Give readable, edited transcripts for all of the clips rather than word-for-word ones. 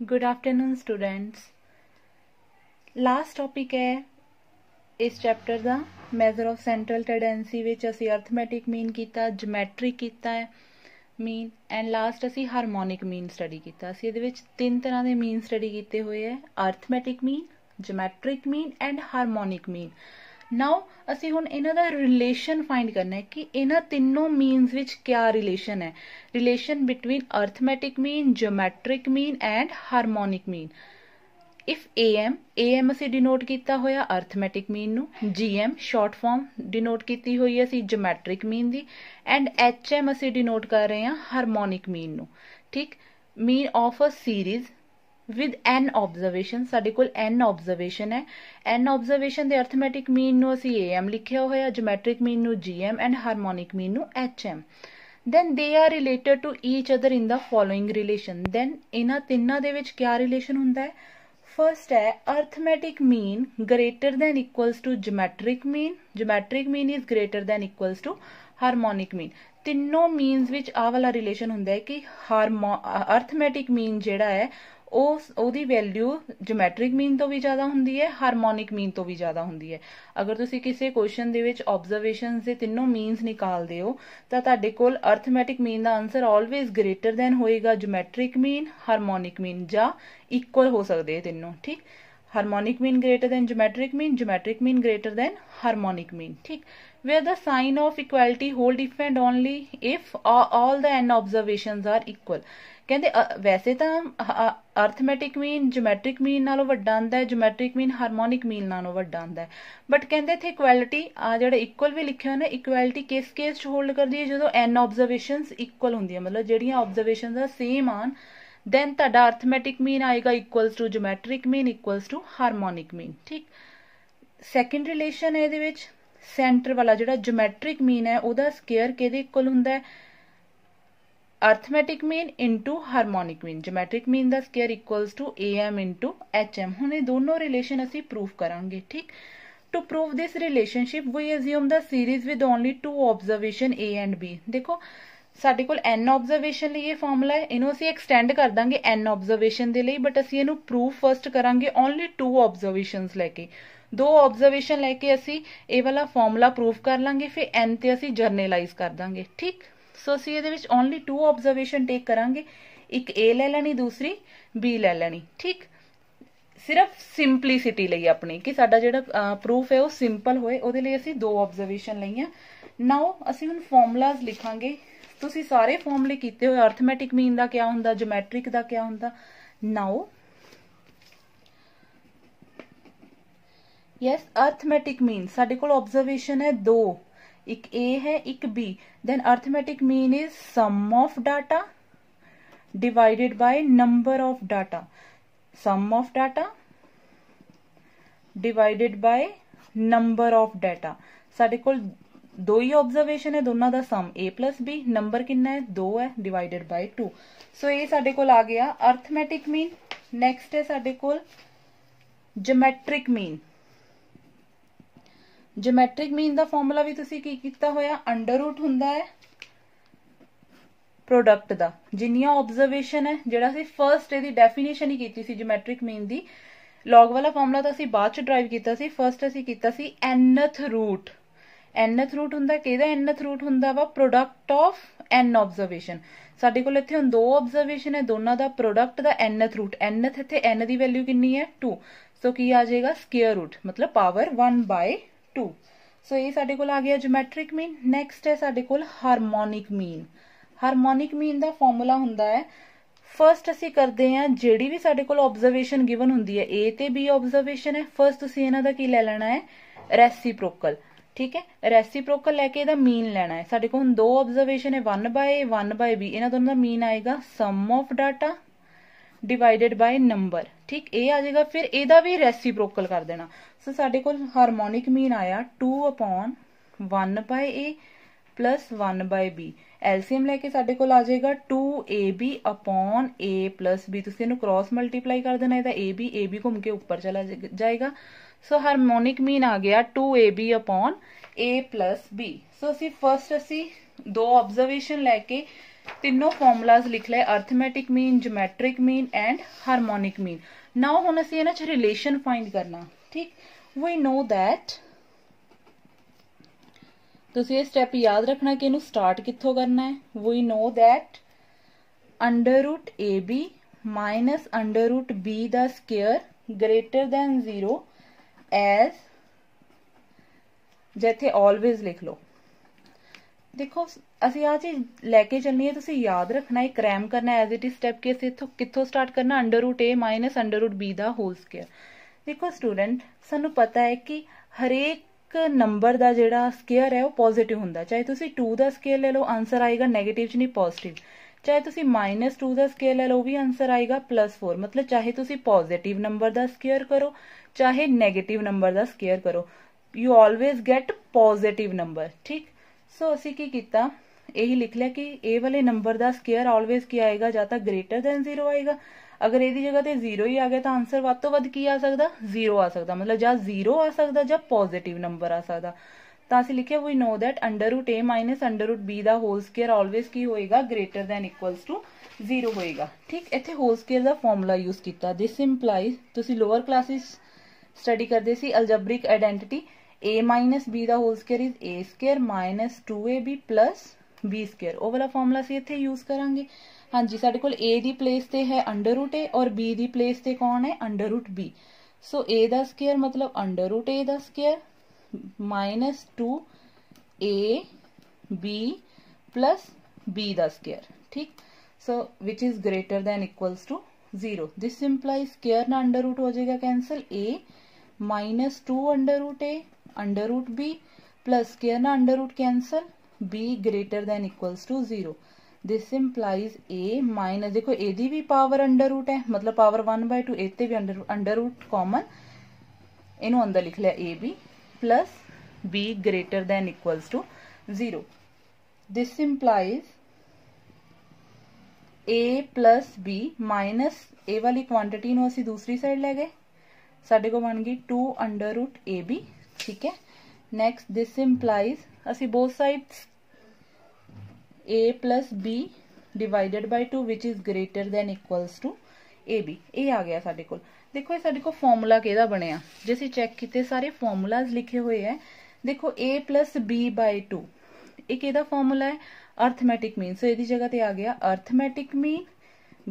Good afternoon students. Last topic है इस chapter का मैजर ऑफ सेंट्रल टेंडेंसी विच असी अर्थमैटिक मीन किया, जोमैट्रिक किया है मीन एंड लास्ट असी हारमोनिक मीन स्टडी किया। असी इहदे विच तीन तरह के मीन स्टडी किए हुए है, arithmetic mean, geometric mean and harmonic mean. Now असी हुण इन्हां दा रिलेशन फाइंड करना है कि इन्हां तीनों मीनस विच क्या रिलेशन है, relation between arithmetic mean, geometric mean and harmonic mean. If am असी डिनोट किया होया अर्थमैटिक मीन नू, gm शॉर्ट फॉर्म डिनोट की हुई है जोमैट्रिक मीन दी, एंड hm असी डिनोट कर रहे हैं हारमोनिक मीन नू। ठीक, mean of a series with n observation, साडे कोल n ऑब्जरवेशन है। n ऑब्जरवेशन दे अर्थमैटिक मीन नू असी am लिखिया होया, जोमैट्रिक मीन नू gm एंड हारमोनिक मीन नू hm। then they are related to each other in the following relation। then इन्हां तिन्नां दे विच क्या रिलेशन हुंदा है? फर्स्ट है arithmetic mean greater than equals to geometric mean, geometric mean is greater than equals to harmonic mean. तीनों means विच आ वाला relation हुंदा है कि अर्थमैटिक मीन जिहड़ा है ਉਹਦੀ वैल्यू जोमैट्रिक मीन तो भी ज़्यादा हुंदी है, हारमोनिक मीन तो भी ज़्यादा हुंदी है। अगर तुसी किसी क्वेश्चन दे विच ऑब्जरवेशन से तीनों मीनस निकालते हो तो तुहाडे कोल अर्थमैटिक मीन का आंसर ऑलवेज ग्रेटर दैन होएगा जोमैट्रिक मीन, हारमोनिक मीन, जां इक्वल हो सकते हैं तीनों। ठीक, harmonic mean greater than geometric mean greater than harmonic mean. ठीक, where the sign of equality hold different only if all the n observations are equal। कहते वैसे तो अर्थमैटिक मीन जोमैट्रिक मीन नालों वड्डा आंदा है, जोमैट्रिक मीन हारमोनिक मीन नालों वड्डा आंदा है, बट कहते इत्थे इक्वैलिटी जिहड़ा इक्वल भी लिखिया होना, इक्वैलिटी किस केस च होल्ड करदी है? जदों n ऑब्जरवेशनस इक्वल हुंदियां, मतलब जिहड़ियां ऑब्जरवेशनस सेम आन, then तुहाडा अर्थमैटिक मीन आएगा equals to geometric mean equals to harmonic mean. ठीक, सैकेंड रिलेशन है इहदे विच सेंटर वाला जिहड़ा जोमैट्रिक मीन है उहदा स्केयर किहदे इक्वल हुंदा है? Arithmetic mean into harmonic mean. Geometric mean दा square equals to am into hm। हुण ये दोनों रिलेशन असी प्रूव करांगे। ठीक, to prove this relationship we assume the series with only two observation a and b। देखो साडे कोल n ऑब्जरवेशन लिए फॉर्मूला है, इनू असी एक्सटेंड कर दांगे n ऑब्जरवेशन दे लई, बट असी इनू प्रूव फर्स्ट करांगे ओनली टू ऑब्जरवेशनस लैके। दो ऑब्जरवेशन लैके असी ये वाला फॉर्मूला प्रूव कर लांगे, फिर n ते असी जर्नलाइज कर दांगे। ठीक, सो असी इहदे विच ओनली टू ऑब्जरवेशन टेक करांगे, एक a ले लैनी, दूसरी b ले लैनी। ठीक, सिर्फ सिंपलीसिटी लई अपनी कि साडा जिहड़ा प्रूफ है वो सिंपल होए, उहदे लई असी दो ऑब्जरवेशन लईआं। नाउ असी हुण फॉर्मूलाज लिखांगे। तुसी सारे फॉर्मूले कीते होए, अर्थमैटिक मीन दा क्या हुंदा, जोमैट्रिक दा क्या हुंदा। नाउ यस, अर्थमैटिक मीन साडे कोल ऑब्जरवेशन है दो, एक ए है एक B. Then arithmetic mean is sum of data divided by number of data, sum of data divided by number of data. साडे कोल दो ही ऑब्जरवेशन है, दोनों का sum a plus b, number कितना है 2 है, डिवाइडेड बाय 2। सो ये साडे कोल आ गया अर्थमैटिक मीन। नेक्स्ट है साडे कोल जोमैट्रिक मीन। जोमैट्रिक मीन दा फॉर्मूला भी तुसी की कीता होया, अंडर रूट हुंदा है प्रोडक्ट दा, जिन्नियां ऑब्जरवेशन है, जिहड़ा सी फर्स्ट इहदी डेफिनेशन ही कीती सी जोमैट्रिक मीन दी। लॉग वाला फॉर्मूला तो असी बाद च ड्राइव कीता सी, फर्स्ट असी कीता सी nth रूट। nth रूट हुंदा किहदा? nth रूट हुंदा वा प्रोडक्ट ऑफ n ऑब्जरवेशन। साडे कोल इत्थे हुण दो ऑब्जरवेशन है, दोनों दा प्रोडक्ट दा nth रूट, nth इत्थे n दी वैल्यू कितनी है 2, सो की आ जाएगा स्क्वायर रूट, मतलब पावर 1/2। सो ये साडे कोल आ गया जोमैट्रिक मीन। नेक्स्ट है साडे कोल हारमोनिक मीन। हारमोनिक मीन दा फॉर्मूला हुंदा है, फर्स्ट असी करते हैं जिहड़ी भी साडे कोल ऑब्जरवेशन गिवन हुंदी है, ए ते बी ऑब्जरवेशन है, फर्स्ट तुसी इन्हां दा की ले लेना है रेसिप्रोकल। ठीक है, रेसिप्रोकल लैके इहदा मीन लेना है। साडे कोल दो ऑब्जरवेशन है 1/b, इन्हां दोनों दा मीन आएगा sum of data divided by number. ठीक, ये आ जाएगा, फिर एदा भी रेसिप्रोकल कर देना। सो साडे कोल हारमोनिक मीन आया 2/1/a प्लस 1/b। एलसीएम लैके साडे कोल आ जाएगा 2ab/a प्लस b। तुसीं इहनूं क्रॉस मल्टीप्लाई कर देना, इहदा ab घूम के ऊपर चला जाएगा। सो हारमोनिक मीन आ गया 2ab/a प्लस b। सो असी फर्स्ट असी दो ऑब्जरवेशन लैके तीनों फॉर्मूलाज लिख ले, arithmetic mean, geometric mean and harmonic mean. Now हुण असीं इन्हां च रिलेशन फाइंड करना। ठीक, वी नो दैट, तुसीं ये स्टैप याद रखना कि इनू स्टार्ट कित्थों करना है। We know that under root A B minus under root B the square greater than 0 as, जिथे ऑलवेज लिख लो। देखो असी आ चीज लैके चलनी है, तुसीं याद रखना है, क्रैम करना एज इट इज स्टैप के असीं इत्थों कित्थों स्टार्ट करना, under root A minus under root B the whole square. देखो स्टूडेंट, सानू पता है कि हरेक नंबर का जिहड़ा स्केयर है वो पॉजिटिव हुंदा, चाहे तुसीं 2 का स्केयर ले लो आंसर आएगा नेगेटिव च नहीं पॉजिटिव, चाहे तुसीं -2 का स्केयर ले लो भी आंसर आएगा +4। मतलब चाहे तुसीं पॉजिटिव नंबर का स्केयर करो चाहे नेगेटिव नंबर का स्केयर करो, you always get positive number. ठीक, सो असीं की कीता, यही लिख लिया कि ए वाले नंबर का स्केयर ऑलवेज की आएगा, या तो ग्रेटर दैन 0 आएगा, अगर ਇਹਦੀ जगह ਤੇ 0 ही आ गया तो आंसर ਵੱਧ ਤੋਂ ਵੱਧ ਕੀ ਆ ਸਕਦਾ, 0 ਆ ਸਕਦਾ। मतलब ਜਾਂ 0 ਆ ਸਕਦਾ ਜਾਂ ਪੋਜ਼ਿਟਿਵ ਨੰਬਰ ਆ ਸਕਦਾ। ਤਾਂ ਅਸੀਂ ਲਿਖਿਆ we know that under root a minus under root b ਦਾ ਹੋਲ ਸਕੁਅਰ ਆਲਵੇਜ਼ ਕੀ ਹੋਏਗਾ, ਗ੍ਰੇਟਰ ਦੈਨ ਇਕੁਅਲਸ ਟੂ 0 ਹੋਏਗਾ। ਠੀਕ, ਇੱਥੇ ਹੋਲ ਸਕੁਅਰ ਦਾ ਫਾਰਮੂਲਾ ਯੂਜ਼ ਕੀਤਾ। ਦਿਸ ਇੰਪਲਾਈਜ਼, ਤੁਸੀਂ ਲੋਅਰ ਕਲਾਸਿਸ ਸਟੱਡੀ ਕਰਦੇ ਸੀ algebraic identity, a minus b ਦਾ whole square is a square minus 2ab plus b square. ਉਹ ਵਾਲਾ ਫਾਰਮੂਲਾ ਅਸੀਂ ਇੱਥੇ ਯੂਜ਼ ਕਰਾਂਗੇ। हाँ जी, साडे कोल ए दी प्लेस ते है अंडर रूट ए और बी दी प्लेस ते कौन है, under root b. So a दा स्केयर मतलब अंडर रूट ए दा square minus 2 a B plus b दा स्केयर। ठीक, so which is greater than equals to 0। This implies square ना अंडर रूट हो जाएगा cancel, a minus 2 under root a under root b plus square ना under root cancel, b greater than equals to 0। This implies a minus, देखो ए दी भी power under root है मतलब power 1/2, ए भी under root common, इनू अंदर लिख लिया ए B plus b greater than equals to 0। This implies a plus b minus a वाली क्वांटिटी नू असी दूसरी साइड ले गए, साडे को बन गई 2 अंडर रूट ए बी। ठीक है, नैक्सट दिस इंप्लाइज असी both sides a plus b divided by 2 which is greater than equals to A B. ये आ गया साडे कोल। देखो ये साडे को फॉर्मूला किहदा बनिया, जे असीं चैक कीते सारे फॉर्मूलाज लिखे हुए हैं। देखो a प्लस b बाय 2 ये किहदा फॉर्मूला है, अर्थमैटिक मीन। सो इहदी जगह ते आ गया arithmetic mean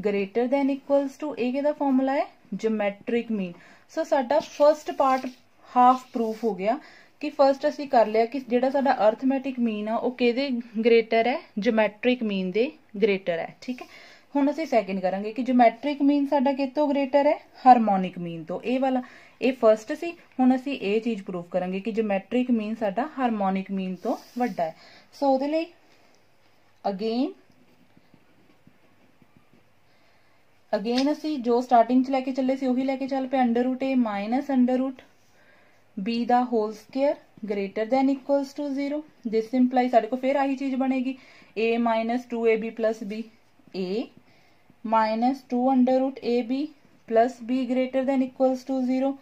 greater than equals to, ये किहदा फॉर्मूला है, ज्योमैट्रिक मीन। सो साडा फर्स्ट पार्ट हाफ प्रूफ हो गया कि फर्स्ट असी कर लिया कि जिहड़ा साडा अर्थमैटिक मीन आ वो किहदे ग्रेटर है, ज्योमैट्रिक मीन दे ग्रेटर है। ठीक है, हुण असी सैकेंड करांगे कि ज्योमैट्रिक मीन साडा कितों ग्रेटर है, हारमोनिक मीन तो। ये वाला ये फर्स्ट सी, हुण असी ये चीज प्रूफ करांगे कि ज्योमैट्रिक मीन साडा हारमोनिक मीन तो वड्डा है। सो उहदे लई अगेन असी जो स्टार्टिंग च लैके चले सी उही लैके चल पे, under root A minus under root b दा whole square greater than equals to 0। This imply साडे को फिर आही चीज बनेगी, a माइनस 2ab plus b, a minus 2 under root A B plus b greater than equals to 0।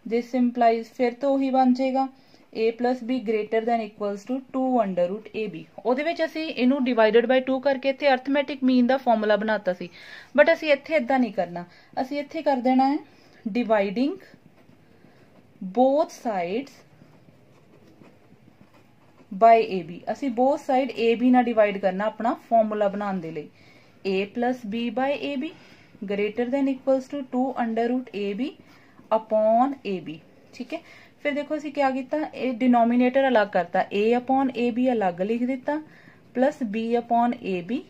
This implies फिर तो वही बन जाएगा a plus b greater than equals to 2 under root A B. ਉਹਦੇ ਵਿੱਚ ਅਸੀਂ ਇਹਨੂੰ डिवाइडेड बाय 2 करके ਇੱਥੇ अर्थमैटिक मीन ਦਾ ਫਾਰਮੂਲਾ ਬਣਾਤਾ ਸੀ, बट ਅਸੀਂ ਇੱਥੇ ਇਦਾਂ ਨਹੀਂ ਕਰਨਾ, ਅਸੀਂ ਇੱਥੇ कर देना है dividing both sides by AB। असी both side AB ना डिवाइड करना अपना फॉर्मूला बनाने दे लई, A plus B by AB greater than equals to 2 under root AB upon AB। ठीक है, फिर देखो असी क्या किया, ए डिनोमिनेटर अलग करता, A अपॉन AB अलग लिख दिता plus B upon AB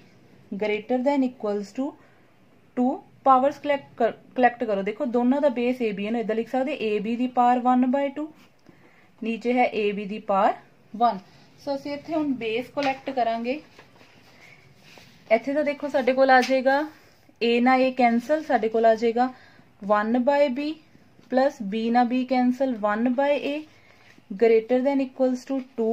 greater than equals to 2। Powers collect करो, देखो दोनों का बेस ए बी है, इधर लिख सकते ए बी दी पावर 1/2, नीचे है ए बी दी पावर 1। सो असीं इत्थे हुण बेस कलैक्ट करांगे। इत्थे तो देखो साडे कोल आ जाएगा ए ना ए कैंसल, साडे कोल आ जाएगा 1/b प्लस b ना b cancel 1/a greater than equals to 2।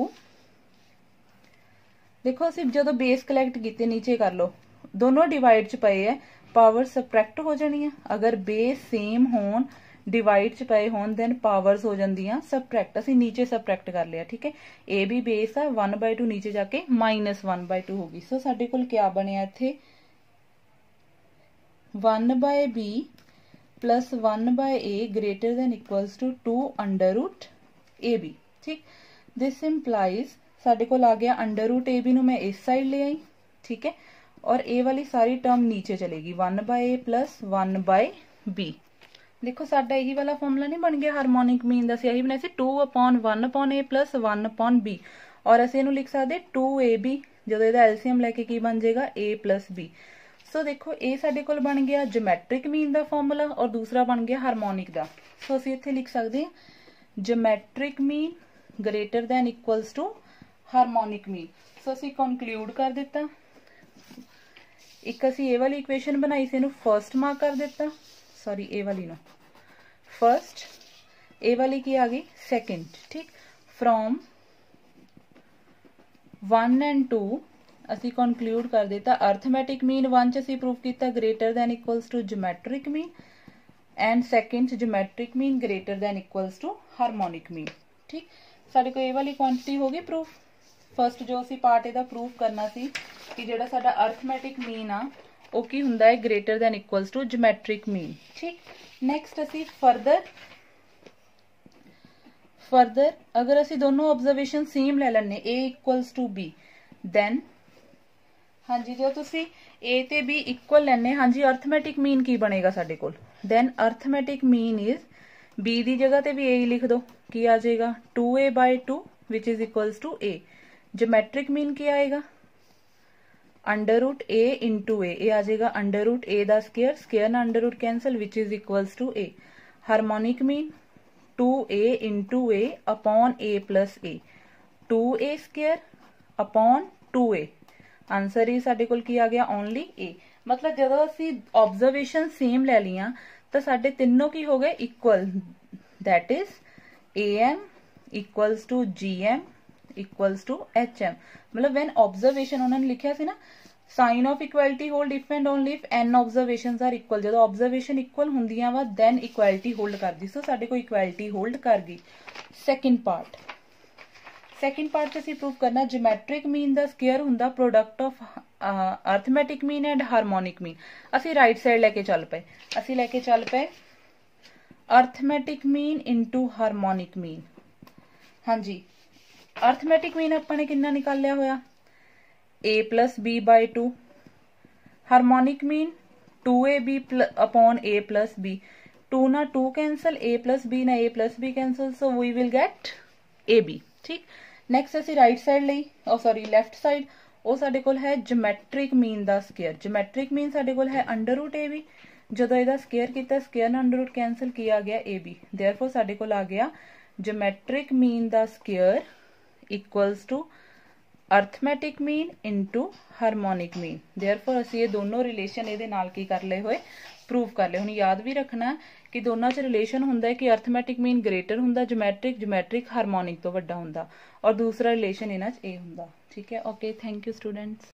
देखो असीं जदों बेस कलैक्ट कीते नीचे कर लो, दोनों डिवाइड च पए है, पावर सबट्रैक्ट हो जानी है। अगर बेस सेम होन डिवाइड च पए होण दैन पावर्स हो जांदियां सबट्रैक्ट। असीं नीचे सबट्रैक्ट कर लिया, ठीक है। ए भी बेस आ, 1/2 नीचे जाके -1/2 होगी। सो साडे कोल क्या बनिया इत्थे 1/b plus 1/a greater than equals to 2√ab, ठीक। दिस इंप्लाइज साडे कोल आ गया √ab नूं मैं इस साइड ले आई, ठीक है, और ए वाली सारी टर्म नीचे चलेगी 1/a प्लस 1/b। देखो साडा यही वाला फॉर्मूला नहीं बन गया हारमोनिक मीन दा, यही बनाया सी 2/1/a प्लस 1/b, और असीं इहनूं लिख सकदे 2ab, जदों इहदा एलसीएम लैके की बन जाएगा a प्लस b। सो देखो ये साडे कोल बन गया ज्योमैट्रिक मीन दा फॉर्मूला और दूसरा बन गया हारमोनिक दा। सो असीं इत्थे लिख सकदे हां geometric mean greater than equals to harmonic mean. So असीं कंक्लूड कर दिता। एक असीं ए वाली इक्वेशन बनाई सी, इहनूं फर्स्ट मार्क कर दिता, सॉरी ए वाली नो फर्स्ट, ए वाली की आ गई सेकंड, ठीक। फ्रॉम 1 एंड 2 असी कंक्लूड कर दिता अर्थमैटिक मीन 1 च असी प्रूव किया greater than equals to geometric mean, and second geometric mean greater than equals to harmonic mean, ठीक। साडे कोल ए वाली क्वांटिटी हो गई प्रूफ। फर्स्ट जो असी पार्ट इहदा प्रूव करना सी कि जिहड़ा साडा अर्थमैटिक मीन आ वो की हुंदा है greater than equals to geometric mean, ठीक। नैक्सट असी फरदर अगर असी दोनों ऑब्जर्वेशन सेम ले लैने A equals to B, then हाँ जी जो तुसी ए ते बी इक्वल लैने, हाँ जी अर्थमैटिक मीन की बनेगा साडे कोल, then arithmetic mean is b दी जगह ते भी ए ही लिख दो, की आ जाएगा 2a/2 which is equals to a. Geometric mean की आएगा √a इंटू ए आ जाएगा √a दा स्केयर, स्केयर ना under cancel which is equals to a. Harmonic mean 2a into a upon a plus a, 2a square upon 2a। Answer ही साडे कोल की आ गया ओनली ए। मतलब जदों असी ऑब्जर्वेशन सेम ले लिया तो साडे तीनों की हो गए equal, that is am equals to gm equals to hm। मतलब व्हेन ऑब्जर्वेशन उन्होंने लिखा सी ना sign of equality hold if and only if n observations are equal, जदों ऑब्जर्वेशन इक्वल हुंदियां वा दैन इक्वलिटी होल्ड करदी। सो साडे कोल इक्वलिटी होल्ड कर गई। सेकंड पार्ट च असीं प्रूव करना ज्योमैट्रिक मीन दा स्केयर हुंदा product of arithmetic mean and harmonic mean. असीं राइट साइड लेके चल पे arithmetic mean into harmonic mean. हाँ जी अर्थमैटिक मीन आपां ने कितना निकाल लिया होया a plus b/2, harmonic mean 2ab upon a plus b, 2 ना 2 कैंसल, a प्लस b ना a plus b cancel, so we will get ab, ठीक। नैक्सट असी राइट साइड लई सॉरी लैफ्ट साइड वो साडे कोल है ज्योमैट्रिक मीन दा स्केयर। ज्योमैट्रिक मीन साडे कोल है √ab, जदों इहदा स्केयर कीता स्केयर ना अंडर कैंसल की आ गया ab, देयरफॉर साडे कोल आ गया ज्योमैट्रिक मीन दा square equals to arithmetic mean into harmonic mean. Therefore असी ये दोनों रिलेशन इहदे नाल की कर लए होए प्रूव कर ले। हुण याद भी रखना कि दोनों च रिलेशन हुंदा है कि अर्थमैटिक मीन ग्रेटर हुंदा ज्योमैट्रिक हारमोनिक तो वड्डा हुंदा, और दूसरा रिलेशन इन्हां च ए हुंदा, ठीक है। Okay thank you students.